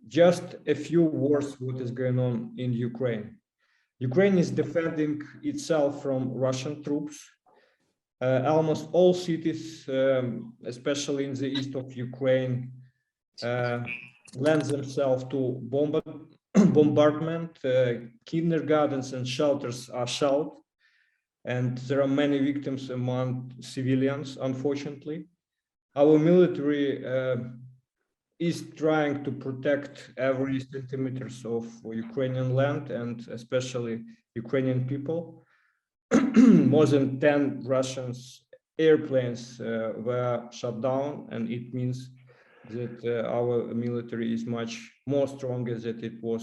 Just a few words what is going on in Ukraine. Ukraine is defending itself from Russian troops. Almost all cities, especially in the east of Ukraine, lend themselves to bombardment. Kindergartens and shelters are shelled, and there are many victims among civilians, unfortunately. Our military is trying to protect every centimeters of Ukrainian land and especially Ukrainian people. More than 10 Russian airplanes were shut down, and it means that our military is much more stronger than it was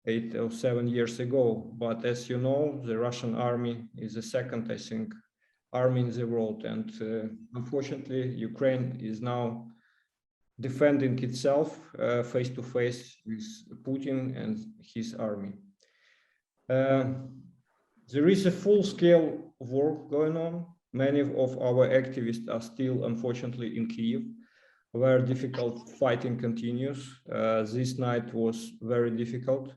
8 or 7 years ago. But as you know, the Russian army is the second, I think, army in the world, and unfortunately, Ukraine is now defending itself face to face with Putin and his army. There is a full-scale war going on. Many of our activists are still, unfortunately, in Kyiv, where difficult fighting continues. This night was very difficult.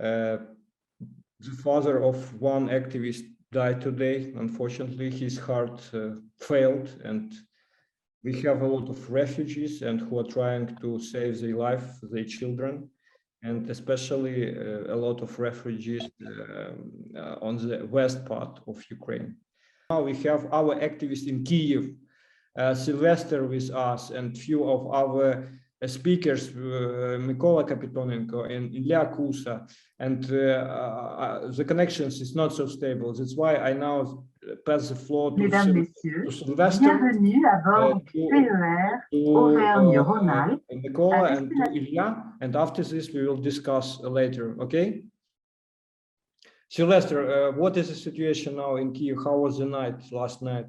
The father of one activist died today. Unfortunately, his heart failed, and we have a lot of refugees and who are trying to save their life, their children, and especially a lot of refugees on the west part of Ukraine. Now we have our activists in Kyiv, Sylvester with us, and few of our speakers, Mykola Kapitonenko and Ilya Kusa, and the connections is not so stable. That's why I now pass the floor to Sylvester, Mykola, and to Ilya, and after this we will discuss later, okay? Sylvester, what is the situation now in Kyiv? How was the night, last night?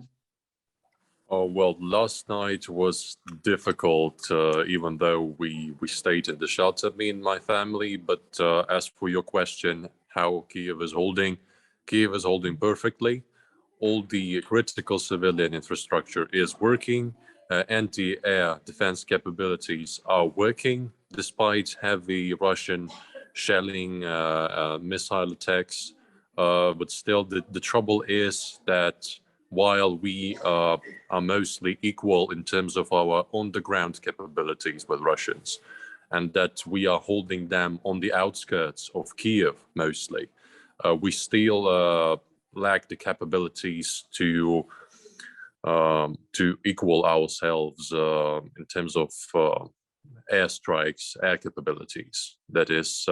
Oh, well, last night was difficult, even though we stayed in the shelter, me and my family. But as for your question, how Kyiv is holding perfectly. All the critical civilian infrastructure is working. Anti-air defense capabilities are working, despite heavy Russian shelling, missile attacks. But still, the trouble is that while we are mostly equal in terms of our on-the-ground capabilities with Russians, and that we are holding them on the outskirts of Kyiv mostly, we still lack the capabilities to equal ourselves in terms of airstrikes, air capabilities. That is,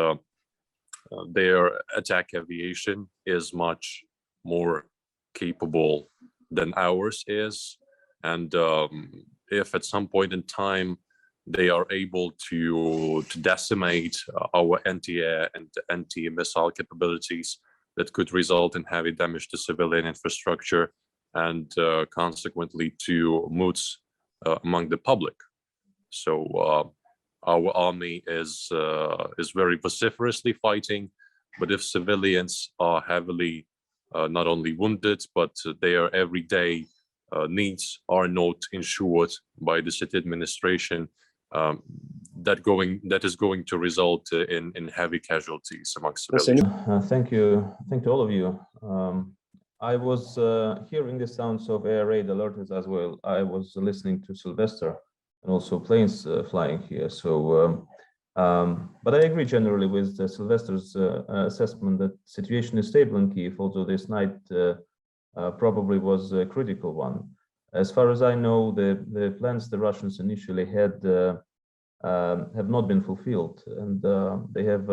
their attack aviation is much more capable than ours is, and if at some point in time they are able to decimate our anti-air and anti-missile capabilities, that could result in heavy damage to civilian infrastructure and consequently to moods among the public. So our army is very vociferously fighting, but if civilians are heavily not only wounded, but their everyday needs are not ensured by the city administration, that is going to result in heavy casualties amongst civilians. Thank you to all of you. I was hearing the sounds of air raid alerts as well. I was listening to Sylvester and also planes flying here. So, but I agree generally with Sylvester's assessment that situation is stable in Kyiv, although this night probably was a critical one. As far as I know, the plans the Russians initially had have not been fulfilled, and they have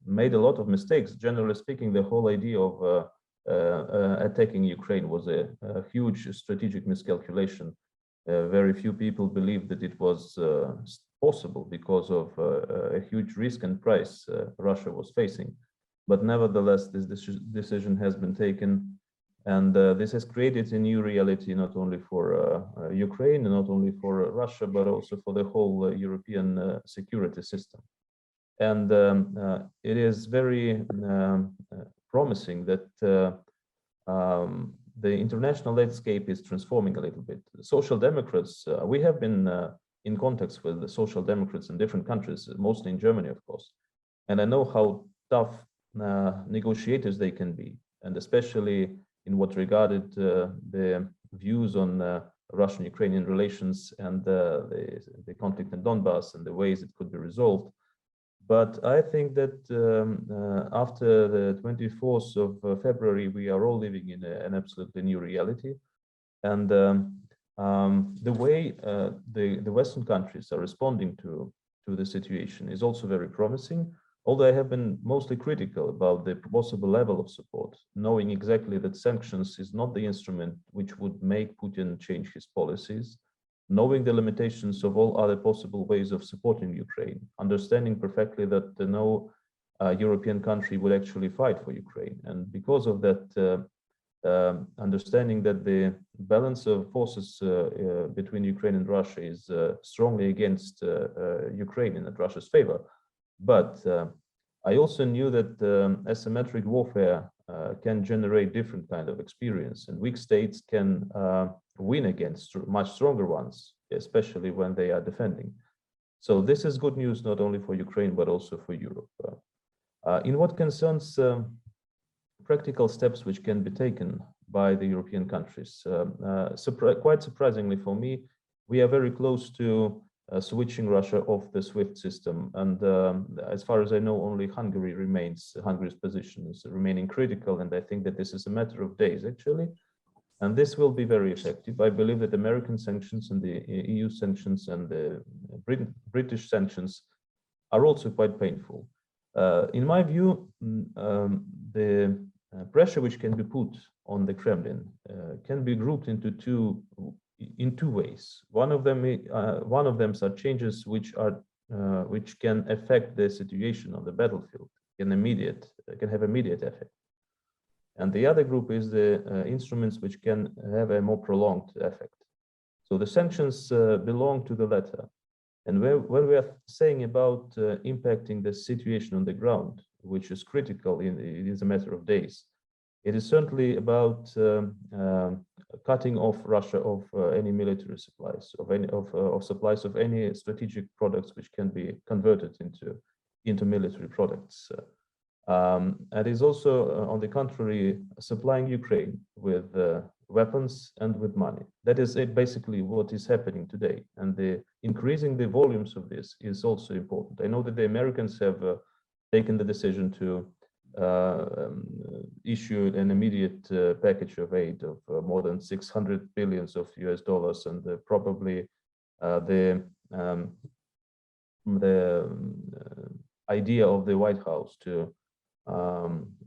made a lot of mistakes. Generally speaking, the whole idea of attacking Ukraine was a huge strategic miscalculation. Very few people believed that it was possible because of a huge risk and price Russia was facing. But nevertheless, this decision has been taken, and this has created a new reality not only for Ukraine and not only for Russia, but also for the whole European security system. And it is very promising that the international landscape is transforming a little bit. Social Democrats, we have been in context with the social democrats in different countries, mostly in Germany, of course. And I know how tough negotiators they can be, and especially in what regarded the views on Russian-Ukrainian relations and the conflict in Donbass and the ways it could be resolved. But I think that after the 24th of February, we are all living in an absolutely new reality. And the way the Western countries are responding to the situation is also very promising, although I have been mostly critical about the possible level of support, knowing exactly that sanctions is not the instrument which would make Putin change his policies, knowing the limitations of all other possible ways of supporting Ukraine, understanding perfectly that no European country would actually fight for Ukraine. And because of that understanding that the balance of forces between Ukraine and Russia is strongly against Ukraine and Russia's favor. But I also knew that asymmetric warfare can generate different kind of experience, and weak states can win against much stronger ones, especially when they are defending. So this is good news not only for Ukraine, but also for Europe. In what concerns practical steps which can be taken by the European countries, quite surprisingly for me, we are very close to switching Russia off the SWIFT system. And as far as I know, only Hungary's position is remaining critical. And I think that this is a matter of days, actually. And this will be very effective. I believe that American sanctions and the EU sanctions and the British sanctions are also quite painful. In my view, the pressure which can be put on the Kremlin can be grouped into two ways. One of them are changes which can affect the situation on the battlefield, can have immediate effect. And the other group is the instruments which can have a more prolonged effect. So the sanctions belong to the latter. And when we are saying about impacting the situation on the ground, which is critical, it is a matter of days. It is certainly about cutting off Russia of any military supplies, of supplies of any strategic products which can be converted into military products. It is also, on the contrary, supplying Ukraine with weapons and with money. That is basically what is happening today. And increasing the volumes of this is also important. I know that the Americans have taken the decision to issue an immediate package of aid of more than $600 billion of US dollars, and probably the idea of the White House to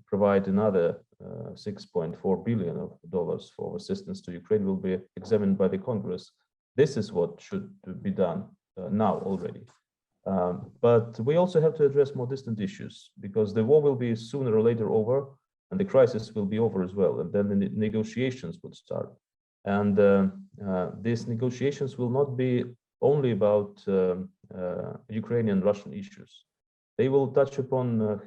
provide another $6.4 billion for assistance to Ukraine will be examined by the Congress. This is what should be done now already. But we also have to address more distant issues, because the war will be sooner or later over, and the crisis will be over as well, and then the negotiations would start. And these negotiations will not be only about Ukrainian Russian issues. They will touch upon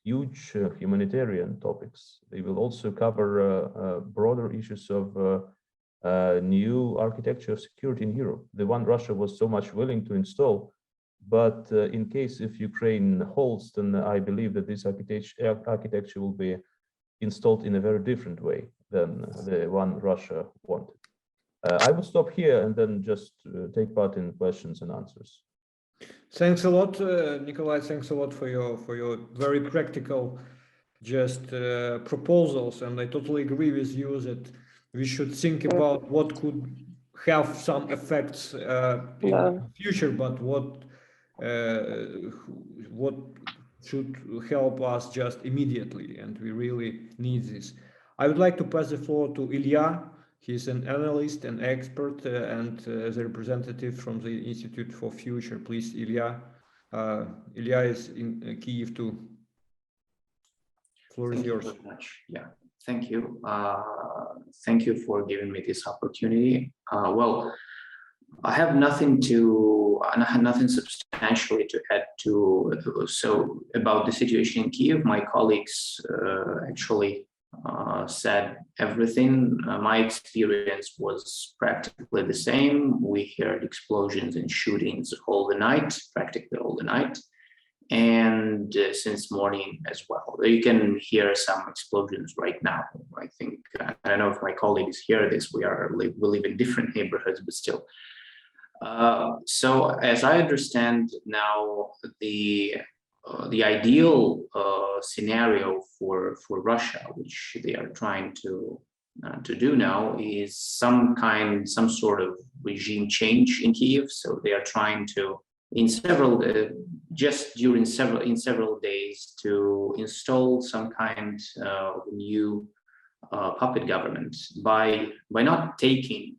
huge humanitarian topics. They will also cover broader issues of new architecture of security in Europe, the one Russia was so much willing to install. But in case if Ukraine holds, then I believe that this architecture will be installed in a very different way than the one Russia wanted. I will stop here and then just take part in questions and answers. Thanks a lot, Nikolai. Thanks a lot for your very practical proposals, and I totally agree with you that we should think about what could have some effects in the future, but what should help us just immediately, and we really need this. I would like to pass the floor to Ilya. He's an analyst and expert and the representative from the Institute for Future. Please, Ilya. Ilya is in Kyiv too. Floor is yours. Thank you very much. Yeah, thank you. Thank you for giving me this opportunity. Well, I have nothing substantially to add about the situation in Kyiv. My colleagues actually said everything. My experience was practically the same. We heard explosions and shootings all the night, practically all the night, and since morning as well. You can hear some explosions right now. I think, I don't know if my colleagues hear this, we live in different neighborhoods, but still. So as I understand now, the ideal scenario for Russia, which they are trying to do now, is some sort of regime change in Kyiv. So they are trying to, in several days, to install some kind of new puppet government by not taking,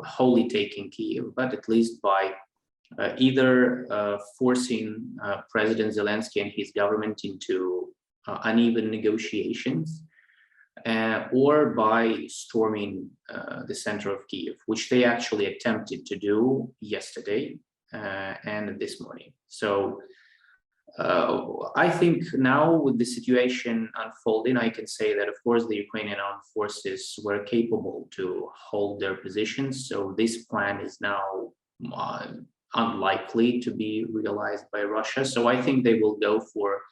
wholly taking Kyiv, but at least by either forcing President Zelensky and his government into uneven negotiations, or by storming the center of Kyiv, which they actually attempted to do yesterday and this morning. So I think now, with the situation unfolding, I can say that, of course, the Ukrainian armed forces were capable to hold their positions. So this plan is now unlikely to be realized by Russia. So I think they will go for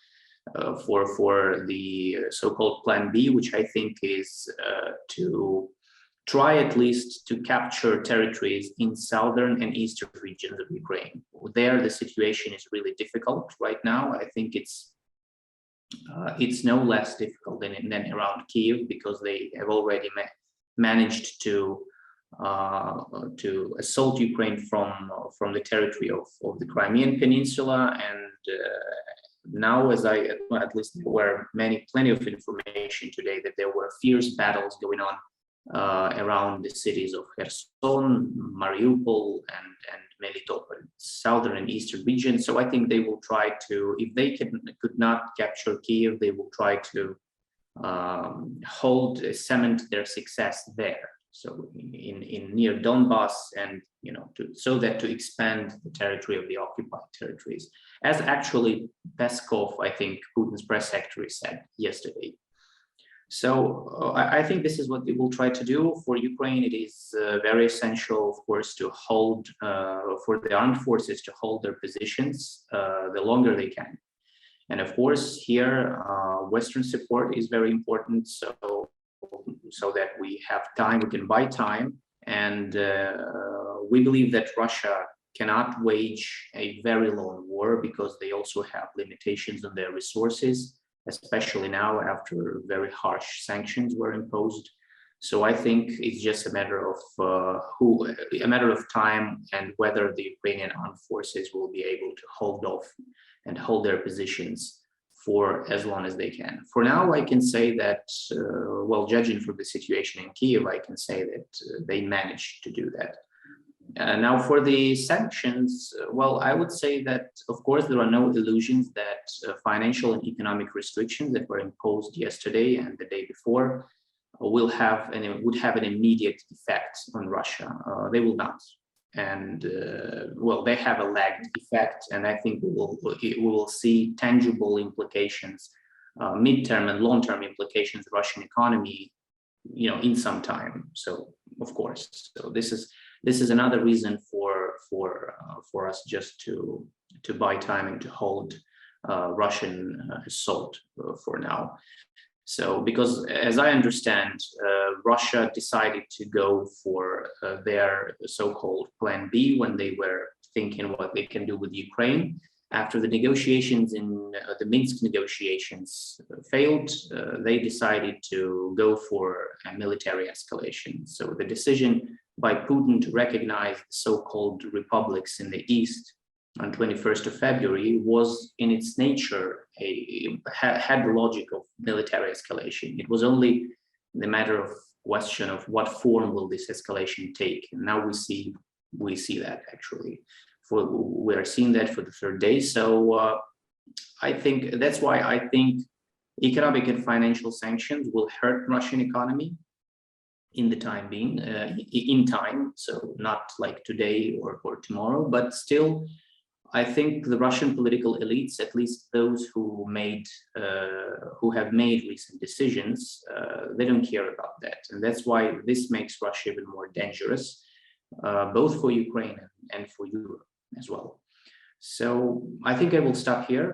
the so-called Plan B, which I think is to try at least to capture territories in southern and eastern regions of Ukraine. There, the situation is really difficult right now. I think it's no less difficult than around Kyiv, because they have already managed to assault Ukraine from the territory of the Crimean Peninsula, and now, as at least there were plenty of information today that there were fierce battles going on around the cities of Kherson, Mariupol, and Melitopol, southern and eastern regions. So I think they will try to, if they could not capture Kyiv, they will try to cement their success there. So in near Donbass, and so that to expand the territory of the occupied territories, as actually Peskov, I think Putin's press secretary, said yesterday. So I think this is what they will try to do. For Ukraine, it is very essential, of course, to hold, for the armed forces to hold their positions the longer they can. And of course, here, Western support is very important, so that we have time, we can buy time. And we believe that Russia cannot wage a very long war, because they also have limitations on their resources, especially now after very harsh sanctions were imposed. So I think it's just a matter of time, and whether the Ukrainian armed forces will be able to hold off and hold their positions for as long as they can. For now, I can say that, well, judging from the situation in Kyiv, I can say that they managed to do that. Now, for the sanctions, well, I would say that, of course, there are no illusions that financial and economic restrictions that were imposed yesterday and the day before would have an immediate effect on Russia. They will not. And well, they have a lagged effect, and I think we will see tangible implications, midterm and long-term implications of the Russian economy, in some time. So, of course, so this is another reason for us just to buy time and to hold Russian assault for now. So, because as I understand, Russia decided to go for their so-called Plan B when they were thinking what they can do with Ukraine. After the negotiations the Minsk negotiations failed, they decided to go for a military escalation. So the decision by Putin to recognize the so-called republics in the East on 21st of February was in its nature had the logic of military escalation. It was only the matter of question of what form will this escalation take. And now we see that actually. We are seeing that for the third day. So I think that's why I think economic and financial sanctions will hurt Russian economy in the time being, in time. So not like today or tomorrow, but still I think the Russian political elites, at least those who have made recent decisions, they don't care about that, and that's why this makes Russia even more dangerous, both for Ukraine and for Europe as well. So I think I will stop here.